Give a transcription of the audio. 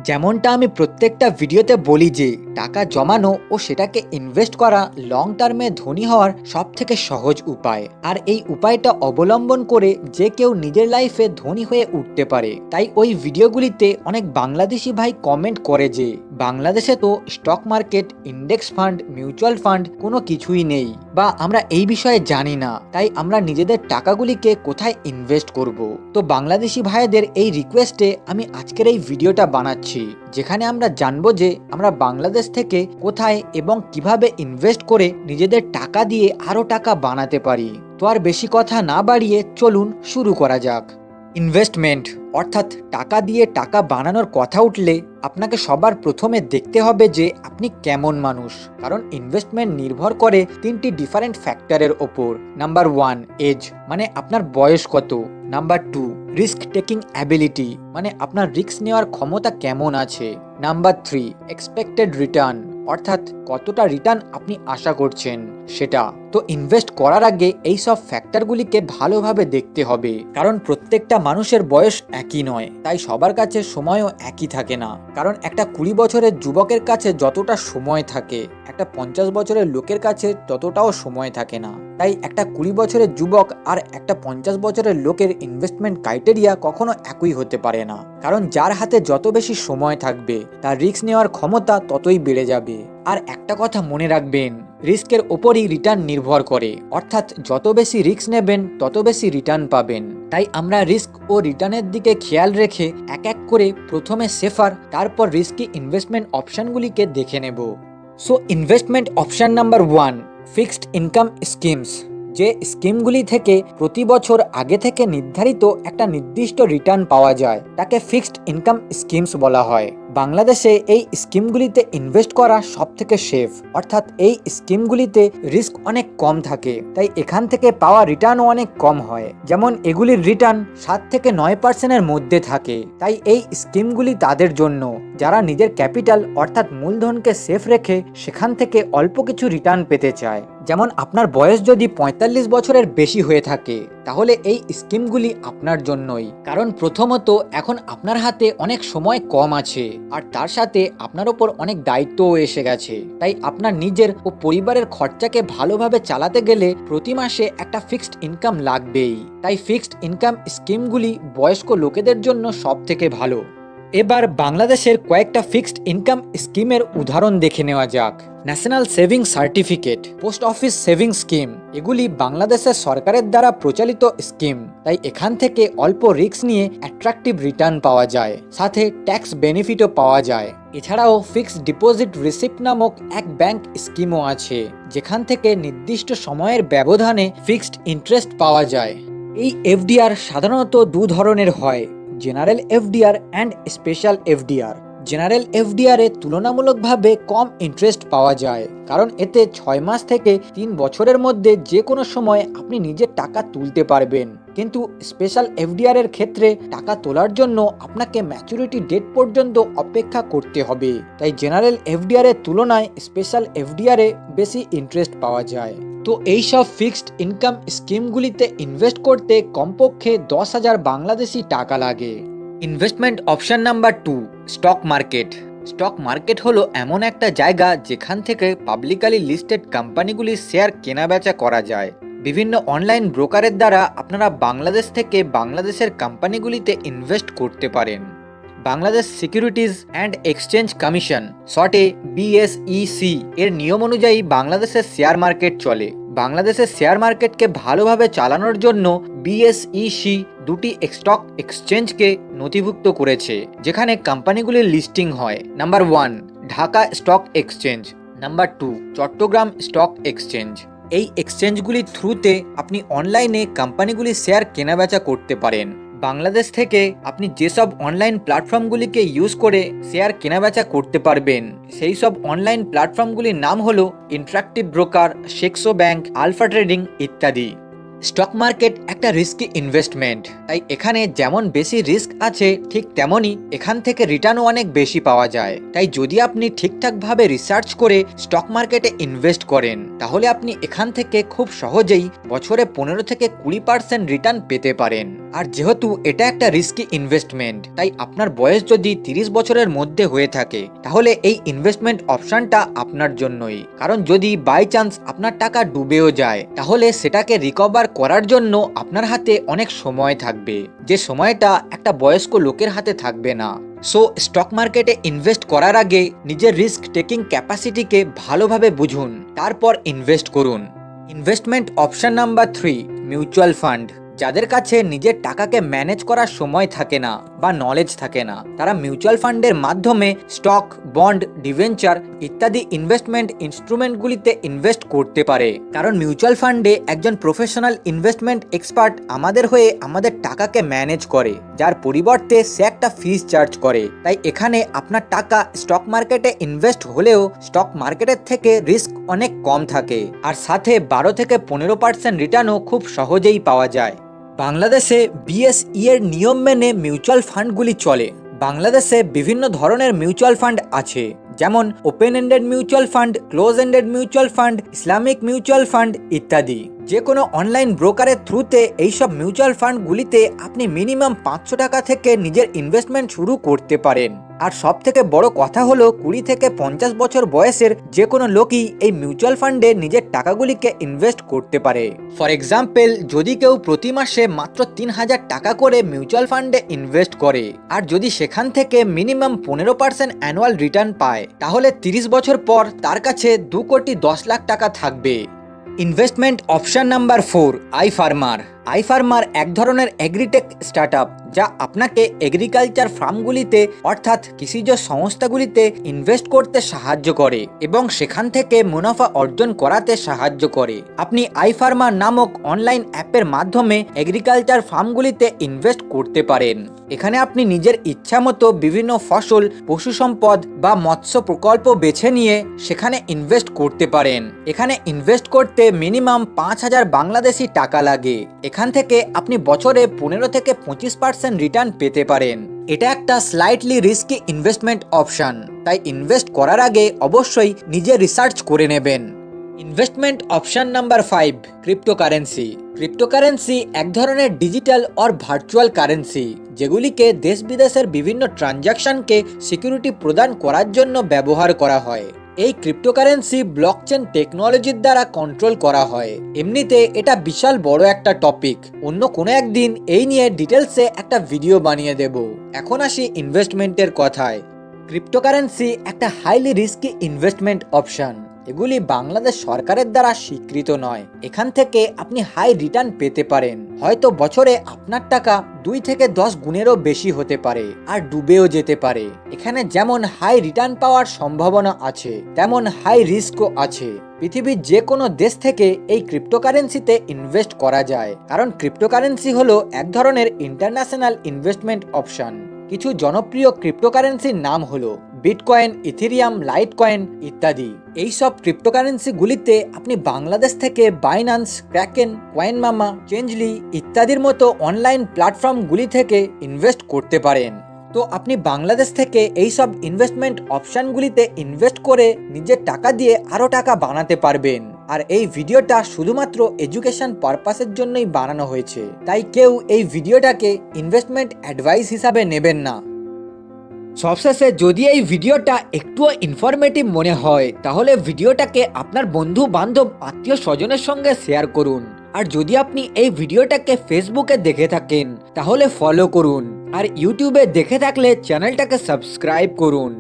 যেমনটা আমি প্রত্যেকটা ভিডিওতে বলি যে টাকা জমানো ও সেটাকে ইনভেস্ট করা লং টার্মে ধনী হওয়ার সব থেকে সহজ উপায়। আর এই উপায়টা অবলম্বন করে যে কেউ নিজের লাইফে ধনী হয়ে উঠতে পারে। তাই ওই ভিডিওগুলিতে অনেক বাংলাদেশি ভাই কমেন্ট করে যে বাংলাদেশে তো stock market, index fund, mutual fund কোনো কিছুই নেই, বা আমরা এই বিষয়ে জানি না, তাই আমরা নিজেদের টাকাগুলিকে কোথায় ইনভেস্ট করব। তো বাংলাদেশি ভাইদের এই রিকোয়েস্টে আমি আজকের এই ভিডিওটা বানাচ্ছি, যেখানে আমরা জানবো যে আমরা বাংলাদেশ থেকে কোথায় এবং কিভাবে ইনভেস্ট করে নিজেদের টাকা দিয়ে আরো টাকা বানাতে পারি। তো আর বেশি কথা না বাড়িয়ে চলুন শুরু করা যাক। ইনভেস্টমেন্ট অর্থাৎ টাকা দিয়ে টাকা বানানোর কথা উঠলে আপনাকে সবার প্রথমে দেখতে হবে যে আপনি কেমন মানুষ, কারণ ইনভেস্টমেন্ট নির্ভর করে তিনটি ডিফারেন্ট ফ্যাক্টরের ওপর। নাম্বার 1 এজ, মানে আপনার বয়স কত। নাম্বার 2 রিস্ক টেকিং অ্যাবিলিটি, মানে আপনার রিস্ক নেওয়ার ক্ষমতা কেমন আছে। নাম্বার 3 এক্সপেক্টেড রিটার্ন, অর্থাৎ কতটা রিটার্ন আপনি আশা করছেন সেটা। তো ইনভেস্ট করার আগে এই সব ফ্যাক্টরগুলিকে ভালোভাবে দেখতে হবে, কারণ প্রত্যেকটা মানুষের বয়স একই নয়, তাই সবার কাছে সময়ও একই থাকে না। কারণ একটা 20 বছরের যুবকের কাছে যতটা সময় থাকে, একটা 50 বছরের লোকের কাছে ততটাও সময় থাকে না। তাই একটা 20 বছরের যুবক আর একটা 50 বছরের লোকের ইনভেস্টমেন্ট ক্রাইটেরিয়া কখনো একই হতে পারে না, কারণ যার হাতে যত বেশি সময় থাকবে তার রিস্ক নেওয়ার ক্ষমতা ততই বেড়ে যাবে। আর একটা কথা মনে রাখবেন, রিস্কের ওপরই রিটার্ন নির্ভর করে, অর্থাৎ যত বেশি রিস্ক নেবেন তত বেশি রিটার্ন পাবেন। তাই আমরা রিস্ক ও রিটার্নের দিকে খেয়াল রেখে এক এক করে প্রথমে সেফার, তারপর রিস্কি ইনভেস্টমেন্ট অপশনগুলিকে দেখে নেব। So investment option number 1 fixed income schemes. যে স্কিমগুলি থেকে প্রতি বছর আগে থেকে নির্ধারিত একটা নির্দিষ্ট রিটার্ন পাওয়া যায় তাকে ফিক্সড ইনকাম স্কিমস বলা হয়। বাংলাদেশে এই স্কিমগুলিতে ইনভেস্ট করা সব থেকে সেফ, অর্থাৎ এই স্কিমগুলিতে রিস্ক অনেক কম থাকে, তাই এখান থেকে পাওয়া রিটার্নও অনেক কম হয়। যেমন এগুলির রিটার্ন 7 থেকে 9% মধ্যে থাকে। তাই এই স্কিমগুলি তাদের জন্য যারা নিজের ক্যাপিটাল অর্থাৎ মূলধনকে সেফ রেখে সেখান থেকে অল্প কিছু রিটার্ন পেতে চায়। যেমন আপনার বয়স যদি 45 বছরের বেশি হয়ে থাকে তাহলে এই স্কিমগুলি আপনার জন্যই, কারণ প্রথমত এখন আপনার হাতে অনেক সময় কম আছে, আর তার সাথে আপনার ওপর অনেক দায়িত্বও এসে গেছে। তাই আপনার নিজের ও পরিবারের খরচাকে ভালোভাবে চালাতে গেলে প্রতি মাসে একটা ফিক্সড ইনকাম লাগবেই। তাই ফিক্সড ইনকাম স্কিমগুলি বয়স্ক লোকেদের জন্য সব থেকে ভালো। এবার বাংলাদেশের কয়েকটা ফিক্সড ইনকাম স্কিমের উদাহরণ দেখে নেওয়া যাক। National saving certificate, post office saving scheme, এগুলি বাংলাদেশের সরকারের দ্বারা প্রচালিত স্কিম। তাই এখান থেকে অল্প রিস্ক নিয়ে অ্যাট্রাকটিভ রিটার্ন পাওয়া যায়, সাথে ট্যাক্স বেনিফিটও পাওয়া যায়। এছাড়াও ফিক্সড ডিপোজিট রিসিপ্ট নামক এক ব্যাংক স্কিমও আছে, যেখান থেকে নির্দিষ্ট সময়ের ব্যবধানে ফিক্সড ইন্টারেস্ট পাওয়া যায়। এই এফডিআর সাধারণত দু ধরনের হয়, general FDR and special FDR. General FDR এ তুলনামূলকভাবে কম ইন্টারেস্ট পাওয়া যায়, কারণ এতে 6 মাস থেকে 3 বছরের মধ্যে যে কোনো সময় আপনি নিজের টাকা তুলতে পারবেন। কিন্তু স্পেশাল এফডিআর এর ক্ষেত্রে টাকা তোলার জন্য আপনাকে ম্যাচুরিটি ডেট পর্যন্ত অপেক্ষা করতে হবে। তাই জেনারেল এফডিআর এর তুলনায় স্পেশাল এফডিআর এ বেশি ইন্টারেস্ট পাওয়া যায়। তো এইসব ফিক্সড ইনকাম স্কিমগুলিতে ইনভেস্ট করতে কমপক্ষে 10,000 বাংলাদেশি টাকা লাগে। Investment option number 2 stock market. Stock market হলো এমন একটা জায়গা যেখান থেকে পাবলিকলি লিস্টেড কোম্পানিগুলির শেয়ার কেনাবেচা করা যায়। বিভিন্ন অনলাইন ব্রোকারের দ্বারা আপনারা বাংলাদেশ থেকে বাংলাদেশের কোম্পানিগুলিতে ইনভেস্ট করতে পারেন। Bangladesh securities and exchange commission, শর্টে বিএসইসি এর নিয়ম অনুযায়ী বাংলাদেশের শেয়ার মার্কেট চলে। বাংলাদেশের শেয়ার মার্কেটকে ভালোভাবে চালানোর জন্য বিএসইসি দুটি স্টক এক্সচেঞ্জকে নথিভুক্ত করেছে, যেখানে কোম্পানিগুলির লিস্টিং হয়। Number 1 Dhaka stock exchange, number 2 Chittagong stock exchange. এই এক্সচেঞ্জগুলির থ্রুতে আপনি অনলাইনে কোম্পানিগুলির শেয়ার কেনাবেচা করতে পারেন। বাংলাদেশ থেকে আপনি যেসব অনলাইন প্ল্যাটফর্মগুলিকে ইউজ করে শেয়ার কেনাবেচা করতে পারবেন সেই সব অনলাইন প্ল্যাটফর্মগুলির নাম হলো interactive broker, Saxo bank, Alpha trading ইত্যাদি। স্টক মার্কেট একটা রিস্কি ইনভেস্টমেন্ট, তাই এখানে যেমন বেশি রিস্ক আছে ঠিক তেমনই এখান থেকে রিটার্নও অনেক বেশি পাওয়া যায়। তাই যদি আপনি ঠিকঠাকভাবে রিসার্চ করে স্টক মার্কেটে ইনভেস্ট করেন তাহলে আপনি এখান থেকে খুব সহজেই বছরে 15 থেকে 20% রিটার্ন পেতে পারেন। আর যেহেতু এটা একটা রিস্কি ইনভেস্টমেন্ট, তাই আপনার বয়স যদি 30 বছরের মধ্যে হয়ে থাকে তাহলে এই ইনভেস্টমেন্ট অপশনটা আপনার জন্যই। কারণ যদি বাই চান্স আপনার টাকা ডুবেও যায় তাহলে সেটাকে রিকভার করার জন্য আপনার হাতে অনেক সময় থাকবে, যে সময়টা একটা বয়স্ক লোকের হাতে থাকবে না। সো স্টক মার্কেটে ইনভেস্ট করার আগে নিজের রিস্ক টেকিং ক্যাপাসিটিকে ভালোভাবে বুঝুন, তারপর ইনভেস্ট করুন। Investment option number 3, mutual fund. যাদের কাছে নিজের টাকাকে ম্যানেজ করার সময় থাকে না বা নলেজ থাকে না, তারা মিউচুয়াল ফান্ডের মাধ্যমে স্টক, বন্ড, ডিভেঞ্চার ইত্যাদি ইনভেস্টমেন্ট ইনস্ট্রুমেন্টগুলিতে ইনভেস্ট করতে পারে। কারণ মিউচুয়াল ফান্ডে একজন প্রফেশনাল ইনভেস্টমেন্ট এক্সপার্ট আমাদের হয়ে আমাদের টাকাকে ম্যানেজ করে, যার পরিবর্তে সে একটা ফিস চার্জ করে। তাই এখানে আপনার টাকা স্টক মার্কেটে ইনভেস্ট হলেও স্টক মার্কেটের থেকে রিস্ক অনেক কম থাকে, আর সাথে 12 থেকে 15% রিটার্নও খুব সহজেই পাওয়া যায়। বাংলাদেশে বিএসই এর নিয়ম মেনে মিউচুয়াল ফান্ডগুলি চলে। বাংলাদেশে বিভিন্ন ধরনের মিউচুয়াল ফান্ড আছে, যেমন open ended mutual fund, close ended mutual fund, Islamic mutual fund ইত্যাদি। যে কোনো অনলাইন ব্রোকারের থ্রুতে এইসব মিউচুয়াল ফান্ডগুলিতে আপনি মিনিমাম 500 টাকা থেকে নিজের ইনভেস্টমেন্ট শুরু করতে পারেন। আর সব থেকে বড় কথা হলো 20 থেকে 50 বছর বয়সের যে কোনো লোকই এই মিউচুয়াল ফান্ডে নিজের টাকাগুলিকে ইনভেস্ট করতে পারে। ফর এক্সাম্পল, যদি কেউ প্রতি মাসে মাত্র 3000 টাকা করে মিউচুয়াল ফান্ডে ইনভেস্ট করে আর যদি সেখান থেকে মিনিমাম 15% অ্যানুয়াল রিটার্ন পায়, তাহলে 30 বছর পর তার কাছে 2,10,00,000 টাকা থাকবে। Investment option number 4, আইফার্মার। আইফার্মার এক ধরনের এগ্রিটেক স্টার্টআপ, যা আপনাকে এগ্রিকালচার ফার্মগুলিতে অর্থাৎ কৃষিজ সংস্থাগুলিতে ইনভেস্ট করতে সাহায্য করে এবং সেখান থেকে মুনাফা অর্জন করাতে সাহায্য করে। আপনি আইফার্মার নামক অনলাইন অ্যাপের মাধ্যমে এগ্রিকালচার ফার্মগুলিতে ইনভেস্ট করতে পারেন। এখানে আপনি নিজের ইচ্ছা মতো বিভিন্ন ফসল, পশু সম্পদ বা মৎস্য প্রকল্প বেছে নিয়ে সেখানে ইনভেস্ট করতে পারেন। এখানে ইনভেস্ট করতে মিনিমাম 5,000 বাংলাদেশি টাকা লাগে। এখান থেকে আপনি বছরে 15 থেকে 25% রিটার্ন পেতে পারেন। এটা একটা স্লাইটলি রিস্কি ইনভেস্টমেন্ট অপশন, তাই ইনভেস্ট করার আগে অবশ্যই নিজে রিসার্চ করে নেবেন। Investment option number 5, cryptocurrency. Cryptocurrency এক ধরনের ডিজিটাল আর ভার্চুয়াল কারেন্সি, যেগুলিকে দেশ বিদেশের বিভিন্ন ট্রানজাকশনকে সিকিউরিটি প্রদান করার জন্য ব্যবহার করা হয়। এই ক্রিপ্টোকারেন্সি ব্লকচেন টেকনোলজির দ্বারা কন্ট্রোল করা হয়। এমনিতে এটা বিশাল বড় একটা টপিক, অন্য কোনো একদিন এই নিয়ে ডিটেলসে একটা ভিডিও বানিয়ে দেব। এখন আসি ইনভেস্টমেন্টের কথায়। ক্রিপ্টোকারেন্সি একটা হাইলি রিস্কি ইনভেস্টমেন্ট অপশন। এগুলি বাংলাদেশ সরকারের দ্বারা স্বীকৃত নয়। এখান থেকে আপনি হাই রিটার্ন পেতে পারেন, হয়তো বছরে আপনার টাকা 2 থেকে 10 গুণেরও বেশি হতে পারে, আর ডুবেও যেতে পারে। এখানে যেমন হাই রিটার্ন পাওয়ার সম্ভাবনা আছে, তেমন হাই রিস্কও আছে। পৃথিবীর যে কোনো দেশ থেকে এই ক্রিপ্টোকারেন্সিতে ইনভেস্ট করা যায়, কারণ ক্রিপ্টোকারেন্সি হলো এক ধরনের ইন্টারন্যাশনাল ইনভেস্টমেন্ট অপশন। কিছু জনপ্রিয় ক্রিপ্টোকারেন্সির নাম হলো বিটকয়েন, ইথেরিয়াম, লাইটকয়েন ইত্যাদি। এই সব ক্রিপ্টোকারেন্সিগুলিতে আপনি বাংলাদেশ থেকে বাইন্যান্স, ক্র্যাকেন, কয়েনমামা, চেঞ্জলি ইত্যাদির মতো অনলাইন প্ল্যাটফর্মগুলি থেকে ইনভেস্ট করতে পারেন। তো আপনি বাংলাদেশ থেকে এই সব ইনভেস্টমেন্ট অপশনগুলিতে ইনভেস্ট করে নিজের টাকা দিয়ে আরও টাকা বানাতে পারবেন। আর এই ভিডিওটা শুধুমাত্র এডুকেশন পারপাসের জন্যই বানানো হয়েছে, তাই কেউ এই ভিডিওটাকে ইনভেস্টমেন্ট অ্যাডভাইস হিসাবে নেবেন না। সবশেষে, যদি এই ভিডিওটা একটুও ইনফরমেটিভ মনে হয় তাহলে ভিডিওটাকে আপনার বন্ধু বান্ধব, আত্মীয় স্বজনের সঙ্গে শেয়ার করুন। আর যদি আপনি এই ভিডিওটাকে ফেসবুকে দেখে থাকেন তাহলে ফলো করুন, আর ইউটিউবে দেখে থাকলে চ্যানেলটাকে সাবস্ক্রাইব করুন।